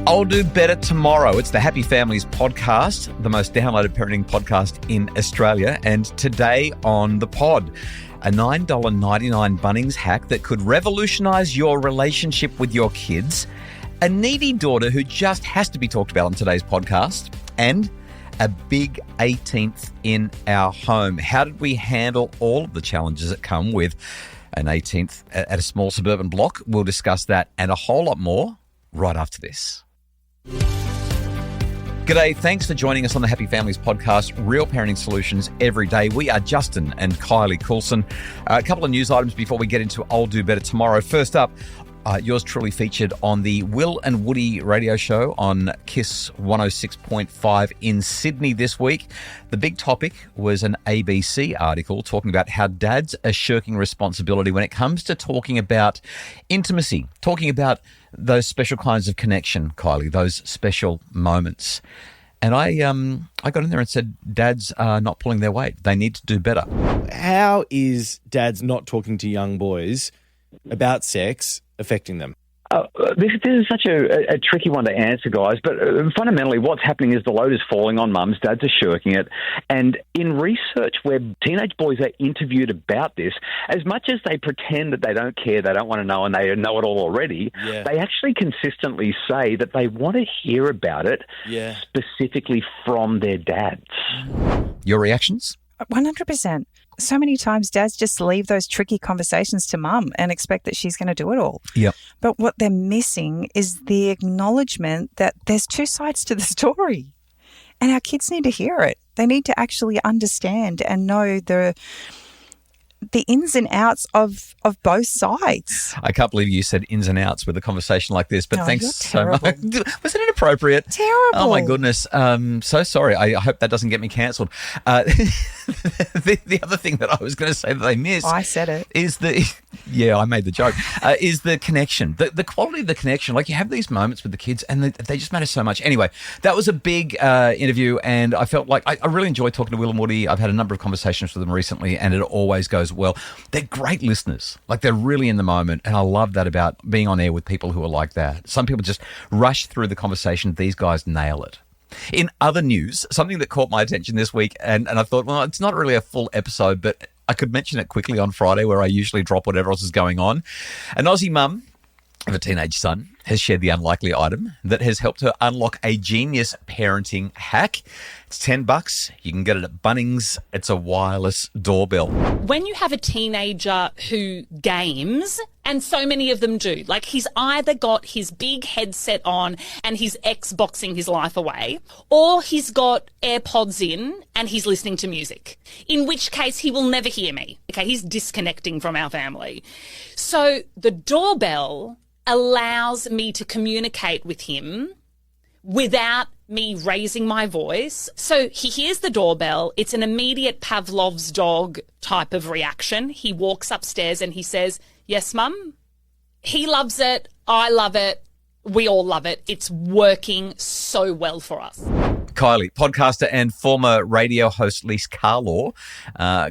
I'll do better tomorrow. It's the Happy Families podcast, the most downloaded parenting podcast in Australia. And today on the pod, a $9.99 Bunnings hack that could revolutionise your relationship with your kids, a needy daughter who just has to be talked about on today's podcast, and a big 18th in our home. How did we handle all of the challenges that come with an 18th at a small suburban block? We'll discuss that and a whole lot more right after this. G'day, thanks for joining us on the Happy Families podcast, real parenting solutions every day. We are Justin and Kylie Coulson. A couple of news items before we get into I'll Do Better Tomorrow. First up, yours truly featured on the Will and Woody radio show on KISS 106.5 in Sydney this week. The big topic was an ABC article talking about how dads are shirking responsibility when it comes to talking about intimacy, talking about those special kinds of connection, Kylie, those special moments. And I got in there and said, dads are not pulling their weight. They need to do better. How is dads not talking to young boys about sex affecting them? This is such a tricky one to answer, guys, but fundamentally what's happening is the load is falling on mums, dads are shirking it, and in research where teenage boys are interviewed about this, as much as they pretend that they don't care, they don't want to know, and they know it all already, they actually consistently say that they want to hear about it specifically from their dads. Your reactions? 100%. So many times dads just leave those tricky conversations to mum and expect that she's going to do it all. Yep. But what they're missing is the acknowledgement that there's two sides to the story. And our kids need to hear it. They need to actually understand and know the ins and outs of both sides. I can't believe you said ins and outs with a conversation like this, but thanks so much. Was it inappropriate? Terrible. Oh, my goodness. So sorry. I hope that doesn't get me cancelled. The other thing that I was going to say that they missed. I said it. Is I made the joke, is the connection, the quality of the connection. Like, you have these moments with the kids and they just matter so much. Anyway, that was a big interview, and I felt like I really enjoyed talking to Will and Woody. I've had a number of conversations with them recently, and it always goes well. They're great listeners. Like, they're really in the moment, and I love that about being on air with people who are like that. Some people just rush through the conversation. These guys nail it. In other news, something that caught my attention this week, and I thought, well, it's not really a full episode, but I could mention it quickly on Friday, where I usually drop whatever else is going on. An Aussie mum of a teenage son has shared the unlikely item that has helped her unlock a genius parenting hack. It's $10. You can get it at Bunnings. It's a wireless doorbell. When you have a teenager who games, and so many of them do, like, he's either got his big headset on and he's Xboxing his life away, or he's got AirPods in and he's listening to music, in which case he will never hear me. Okay, he's disconnecting from our family. So the doorbell allows me to communicate with him without me raising my voice. So he hears the doorbell. It's an immediate Pavlov's dog type of reaction. He walks upstairs and he says, "Yes, Mum." He loves it. I love it. We all love it. It's working so well for us. Kylie, podcaster and former radio host Lise Carlaw,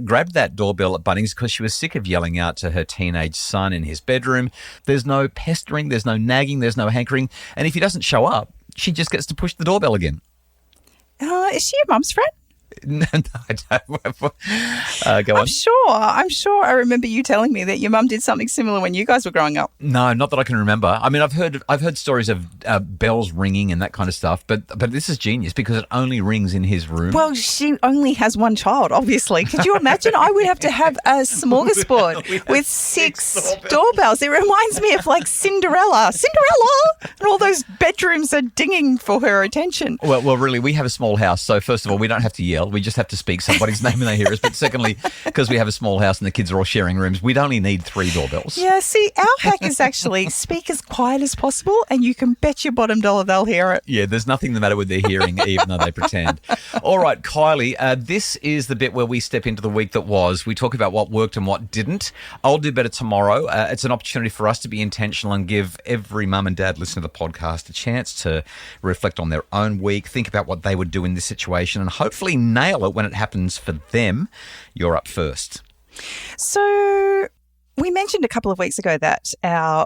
grabbed that doorbell at Bunnings because she was sick of yelling out to her teenage son in his bedroom. There's no pestering, there's no nagging, there's no hankering. And if he doesn't show up, she just gets to push the doorbell again. Is she your mum's friend? No, I don't. Go on. I'm sure I remember you telling me that your mum did something similar when you guys were growing up. No, not that I can remember. I mean, I've heard stories of bells ringing and that kind of stuff, but this is genius because it only rings in his room. Well, she only has one child, obviously. Could you imagine? I would have to have a smorgasbord with six doorbells. It reminds me of like Cinderella, and all those bedrooms are dinging for her attention. Well, really, we have a small house, so first of all, we don't have to yell. We just have to speak somebody's name when they hear us. But secondly, because we have a small house and the kids are all sharing rooms, we'd only need 3 doorbells. Yeah, see, our hack is actually speak as quiet as possible and you can bet your bottom dollar they'll hear it. Yeah, there's nothing the matter with their hearing, even though they pretend. All right, Kylie, this is the bit where we step into the week that was. We talk about what worked and what didn't. I'll do better tomorrow. It's an opportunity for us to be intentional and give every mum and dad listening to the podcast a chance to reflect on their own week, think about what they would do in this situation, and hopefully nail it when it happens for them. You're up first. So we mentioned a couple of weeks ago that our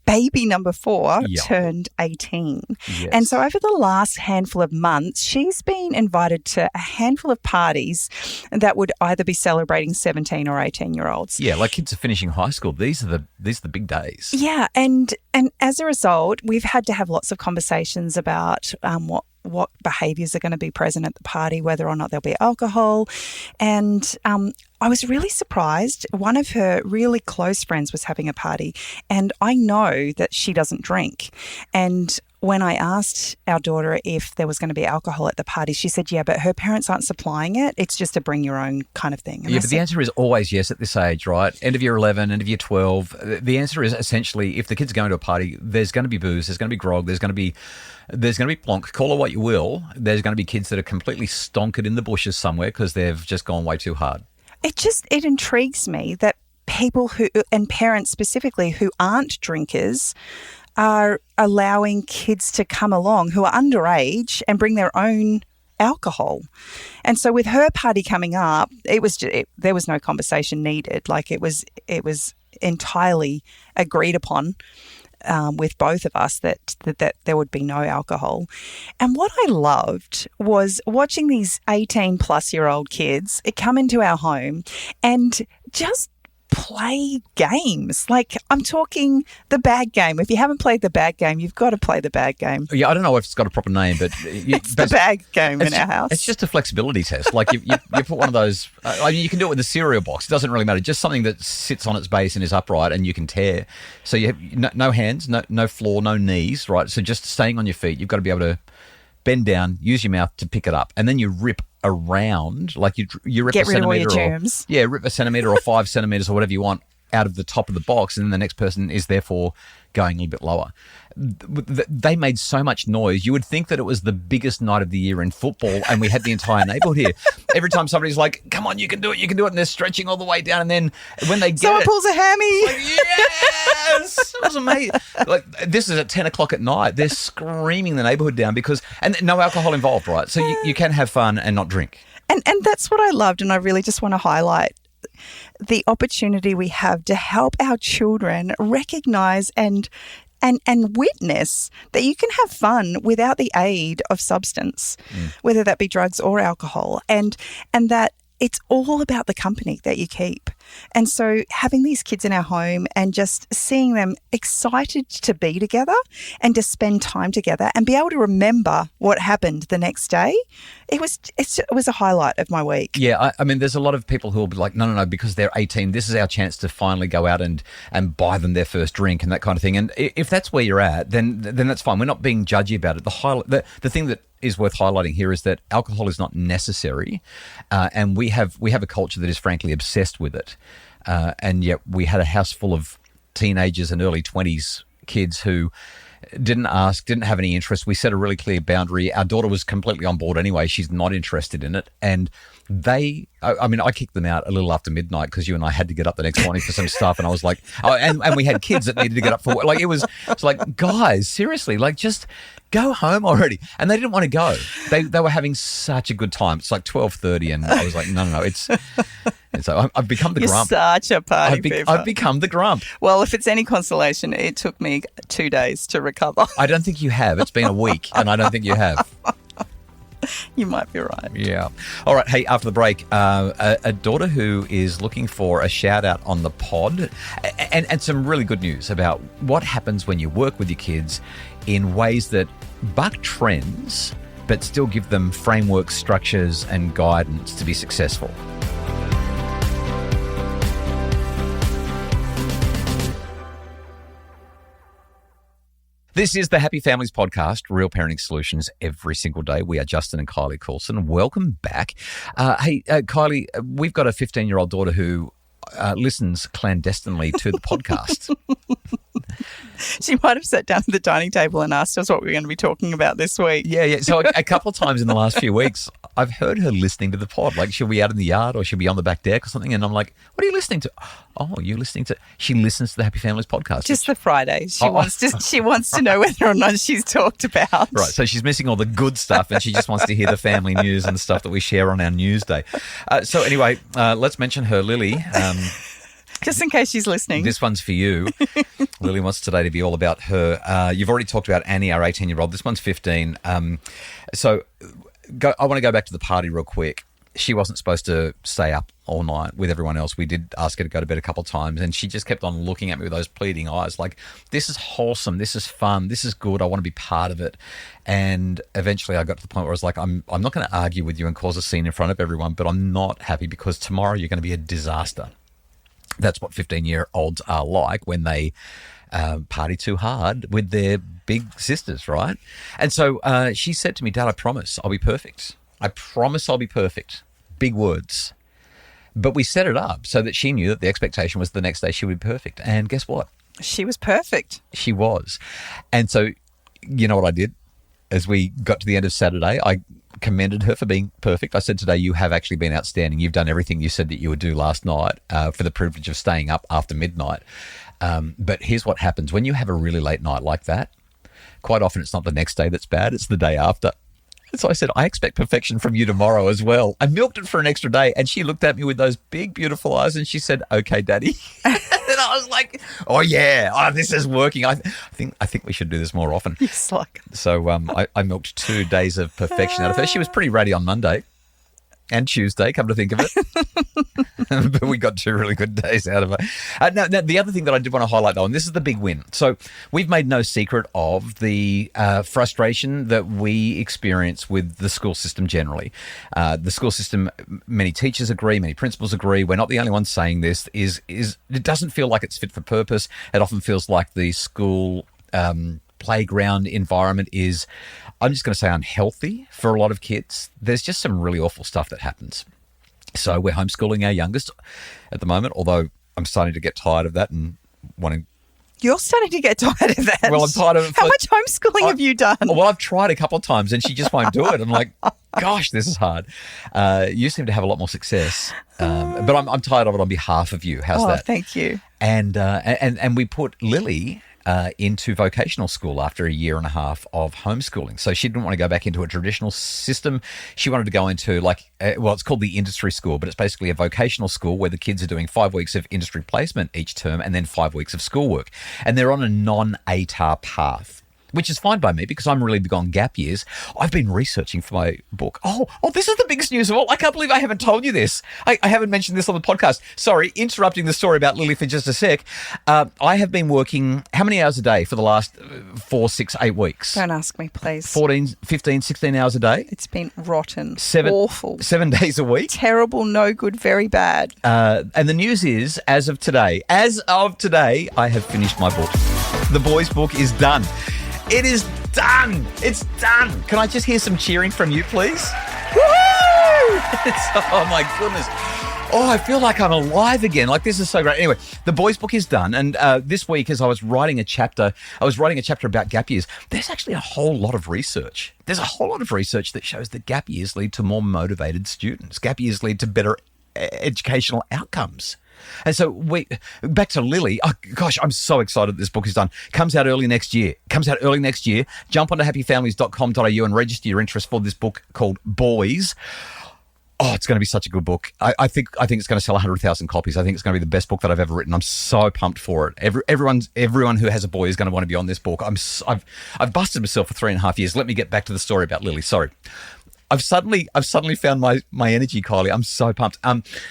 baby number 4 Yep. turned 18. Yes. And so over the last handful of months, she's been invited to a handful of parties that would either be celebrating 17 or 18-year-olds. Yeah, like kids are finishing high school. These are the big days. Yeah, and as a result, we've had to have lots of conversations about what behaviours are going to be present at the party, whether or not there'll be alcohol. And I was really surprised. One of her really close friends was having a party, and I know that she doesn't drink. And when I asked our daughter if there was going to be alcohol at the party, she said, yeah, but her parents aren't supplying it. It's just a bring your own kind of thing. And Yeah, I but said, the answer is always yes at this age, right? End of year 11, end of year 12. The answer is essentially if the kids are going to a party, there's going to be booze, there's going to be grog, there's going to be plonk, call it what you will. There's going to be kids that are completely stonkered in the bushes somewhere because they've just gone way too hard. It intrigues me that people who, and parents specifically, who aren't drinkers are allowing kids to come along who are underage and bring their own alcohol. And so with her party coming up, there was no conversation needed. Like it was entirely agreed upon with both of us that there would be no alcohol. And what I loved was watching these 18-plus-year-old kids come into our home and just play games. Like, I'm talking the bag game. If you haven't played the bag game, you've got to play the bag game. Yeah, I don't know if it's got a proper name, but It's the bag game in our house. It's just a flexibility test. Like you put one of those. I mean, you can do it with a cereal box. It doesn't really matter. Just something that sits on its base and is upright, and you can tear. So you have no hands, no floor, no knees. Right. So just staying on your feet, you've got to be able to bend down, use your mouth to pick it up, and then you rip around, like you rip Get a rid of all centimetre your germs. rip a centimetre or 5 centimetres or whatever you want out of the top of the box, and then the next person is therefore going a little bit lower. They made so much noise. You would think that it was the biggest night of the year in football, and we had the entire neighbourhood here. Every time somebody's like, come on, you can do it, and they're stretching all the way down, and then when they get Someone pulls a hammy. like, yes! It was amazing. Like, this is at 10 o'clock at night. They're screaming the neighbourhood down and no alcohol involved, right? So you can have fun and not drink. And that's what I loved, and I really just want to highlight the opportunity we have to help our children recognise and witness that you can have fun without the aid of substance, whether that be drugs or alcohol, and that it's all about the company that you keep. And so having these kids in our home and just seeing them excited to be together and to spend time together and be able to remember what happened the next day, it was a highlight of my week. Yeah, I mean, there's a lot of people who will be like, no, because they're 18, this is our chance to finally go out and buy them their first drink and that kind of thing. And if that's where you're at, then that's fine. We're not being judgy about it. The thing that is worth highlighting here is that alcohol is not necessary, and we have a culture that is frankly obsessed with it, and yet we had a house full of teenagers and early 20s kids who didn't ask, didn't have any interest. We set a really clear boundary. Our daughter was completely on board anyway. She's not interested in it. And I kicked them out a little after midnight because you and I had to get up the next morning for some stuff. And I was like, and we had kids that needed to get up for work. Like, it's like, guys, seriously, like, just go home already. And they didn't want to go. They were having such a good time. It's like 12:30, and I was like, no. And so I've become the You're grump. such a party pooper. I've become the grump. Well, if it's any consolation, it took me 2 days to recover. I don't think you have. It's been a week, and I don't think you have. You might be right. Yeah. All right. Hey, after the break, a daughter who is looking for a shout out on the pod, and some really good news about what happens when you work with your kids in ways that buck trends, but still give them frameworks, structures, and guidance to be successful. This is the Happy Families Podcast, real parenting solutions every single day. We are Justin and Kylie Coulson. Welcome back. Kylie, we've got a 15-year-old daughter who listens clandestinely to the podcast. She might have sat down at the dining table and asked us what we were going to be talking about this week. Yeah. So a couple of times in the last few weeks, I've heard her listening to the pod. Like, she'll be out in the yard or she'll be on the back deck or something. And I'm like, what are you listening to? Oh, you're listening to... She listens to the Happy Families podcast. Just the Fridays. She wants to know whether or not she's talked about. Right. So she's missing all the good stuff and she just wants to hear the family news and the stuff that we share on our news day. So anyway, let's mention her, Lily. Just in case she's listening. This one's for you. Lily wants today to be all about her. You've already talked about Annie, our 18-year-old. This one's 15. I want to go back to the party real quick. She wasn't supposed to stay up all night with everyone else. We did ask her to go to bed a couple of times, and she just kept on looking at me with those pleading eyes like, this is wholesome, this is fun, this is good, I want to be part of it. And eventually I got to the point where I was like, I'm not going to argue with you and cause a scene in front of everyone, but I'm not happy because tomorrow you're going to be a disaster. That's what 15-year-olds are like when they party too hard with their big sisters, right? And so she said to me, Dad, I promise I'll be perfect. I promise I'll be perfect. Big words. But we set it up so that she knew that the expectation was the next day she would be perfect. And guess what? She was perfect. She was. And so, you know what I did? As we got to the end of Saturday, I commended her for being perfect. I said, today, you have actually been outstanding. You've done everything you said that you would do last night for the privilege of staying up after midnight. But here's what happens. When you have a really late night like that, quite often it's not the next day that's bad, it's the day after. And so I said, I expect perfection from you tomorrow as well. I milked it for an extra day, and she looked at me with those big, beautiful eyes, and she said, okay, Daddy. And I was like, oh, yeah, this is working. I think we should do this more often. It's like... So I milked 2 days of perfection out of her. She was pretty ready on Monday and Tuesday, come to think of it. But we got 2 really good days out of her. Now, the other thing that I did want to highlight, though, and this is the big win. So we've made no secret of the frustration that we experience with the school system generally. The school system, many teachers agree, many principals agree, we're not the only ones saying this, is it doesn't feel like it's fit for purpose. It often feels like the school playground environment is, I'm just going to say, unhealthy for a lot of kids. There's just some really awful stuff that happens. So we're homeschooling our youngest at the moment, although I'm starting to get tired of that and wanting... You're starting to get tired of that. Well, I'm tired of it. How much homeschooling have you done? Well, I've tried a couple of times and she just won't do it. I'm like, gosh, this is hard. You seem to have a lot more success. But I'm tired of it on behalf of you. How's that? Thank you. And we put Lily into vocational school after a year and a half of homeschooling. So she didn't want to go back into a traditional system. She wanted to go into it's called the industry school, but it's basically a vocational school where the kids are doing 5 weeks of industry placement each term and then 5 weeks of schoolwork. And they're on a non-ATAR path, which is fine by me because I'm really big on gap years. I've been researching for my book. Oh, this is the biggest news of all. I can't believe I haven't told you this. I haven't mentioned this on the podcast. Sorry, interrupting the story about Lily for just a sec. I have been working how many hours a day for the last 4, 6, 8 weeks? Don't ask me, please. 14, 15, 16 hours a day? It's been rotten. Awful. 7 days a week? Terrible, no good, very bad. And the news is, as of today, I have finished my book. The boys' book is done. It is done. It's done. Can I just hear some cheering from you, please? Woo! Oh, my goodness. Oh, I feel like I'm alive again. Like, this is so great. Anyway, the boys' book is done. And this week, as I was writing a chapter about gap years. There's actually a whole lot of research. There's a whole lot of research that shows that gap years lead to more motivated students. Gap years lead to better educational outcomes. And so back to Lily. Oh, gosh, I'm so excited this book is done. Comes out early next year. Jump onto happyfamilies.com.au and register your interest for this book called Boys. Oh, it's going to be such a good book. I think it's going to sell 100,000 copies. I think it's going to be the best book that I've ever written. I'm so pumped for it. Everyone who has a boy is going to want to be on this book. I've busted myself for 3.5 years. Let me get back to the story about Lily. Sorry. I've suddenly found my energy, Kylie. I'm so pumped.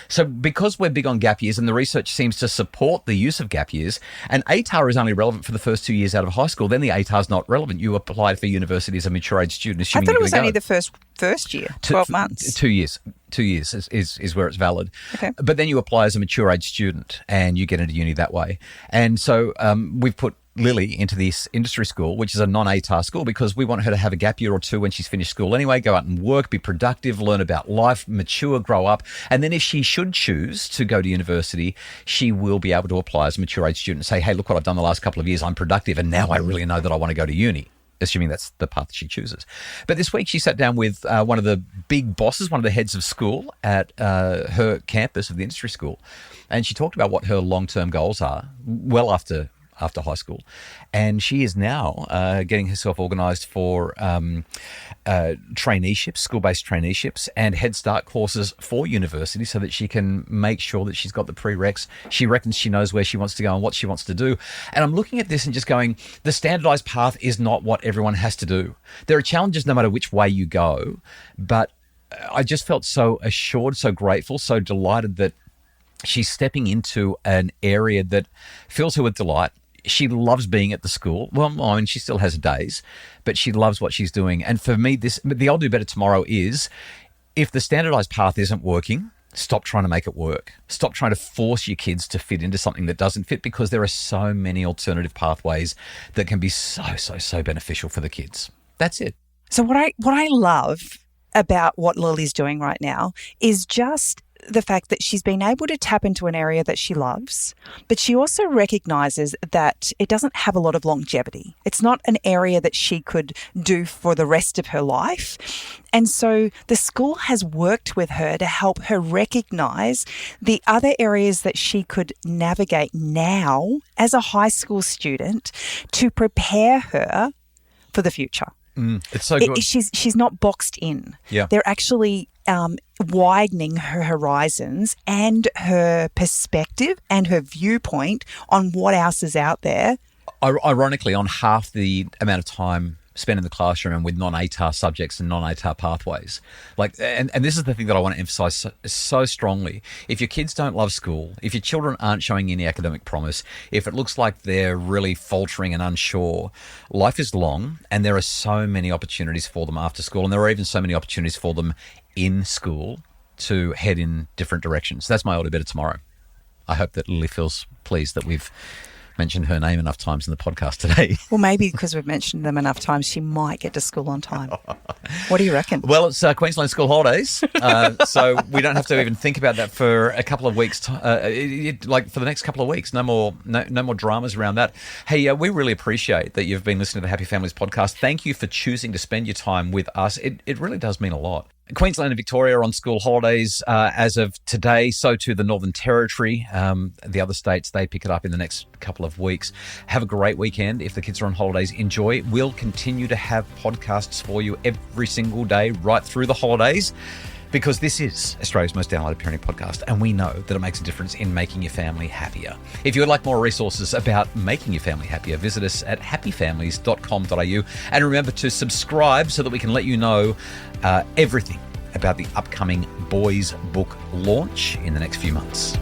So because we're big on gap years and the research seems to support the use of gap years, and ATAR is only relevant for the first 2 years out of hie school, then the ATAR is not relevant. You apply for university as a mature age student. I thought it was only the first year, 12 months. 2 years. 2 years is where it's valid. Okay. But then you apply as a mature age student and you get into uni that way. And so we've put Lily into this industry school, which is a non-ATAR school, because we want her to have a gap year or two when she's finished school anyway, go out and work, be productive, learn about life, mature, grow up. And then if she should choose to go to university, she will be able to apply as a mature age student and say, hey, look what I've done the last couple of years. I'm productive. And now I really know that I want to go to uni, assuming that's the path she chooses. But this week she sat down with one of the big bosses, one of the heads of school at her campus of the industry school. And she talked about what her long-term goals are well after after high school. And she is now getting herself organised for traineeships, school-based traineeships and Head Start courses for university so that she can make sure that she's got the prereqs. She reckons she knows where she wants to go and what she wants to do. And I'm looking at this and just going, the standardised path is not what everyone has to do. There are challenges no matter which way you go, but I just felt so assured, so grateful, so delighted that she's stepping into an area that fills her with delight. She loves being at the school. Well, I mean, she still has her days, but she loves what she's doing. And for me, the I'll do better tomorrow is, if the standardized path isn't working, stop trying to make it work. Stop trying to force your kids to fit into something that doesn't fit, because there are so many alternative pathways that can be so beneficial for the kids. That's it. So what I love about what Lily's doing right now is just the fact that she's been able to tap into an area that she loves, but she also recognises that it doesn't have a lot of longevity. It's not an area that she could do for the rest of her life. And so the school has worked with her to help her recognise the other areas that she could navigate now as a high school student to prepare her for the future. It's so good. She's not boxed in. Yeah. They're actually widening her horizons and her perspective and her viewpoint on what else is out there. Ironically, on half the amount of time spent in the classroom and with non-ATAR subjects and non-ATAR pathways. And this is the thing that I want to emphasise so strongly. If your kids don't love school, if your children aren't showing any academic promise, if it looks like they're really faltering and unsure, life is long and there are so many opportunities for them after school, and there are even so many opportunities for them in school to head in different directions. That's my I'll do better tomorrow. I hope that Lily feels pleased that we've mentioned her name enough times in the podcast today. Well, maybe because we've mentioned them enough times, she might get to school on time. What do you reckon? Well, it's Queensland school holidays, so we don't have to even think about that for a couple of weeks. Like for the next couple of weeks, no more dramas around that. Hey, we really appreciate that you've been listening to the Happy Families podcast. Thank you for choosing to spend your time with us. It really does mean a lot. Queensland and Victoria are on school holidays as of today, so too the Northern Territory. The other states, they pick it up in the next couple of weeks. Have a great weekend. If the kids are on holidays, enjoy. We'll continue to have podcasts for you every single day right through the holidays, because this is Australia's most downloaded parenting podcast, and we know that it makes a difference in making your family happier. If you would like more resources about making your family happier, visit us at happyfamilies.com.au, and remember to subscribe so that we can let you know everything about the upcoming boys book launch in the next few months.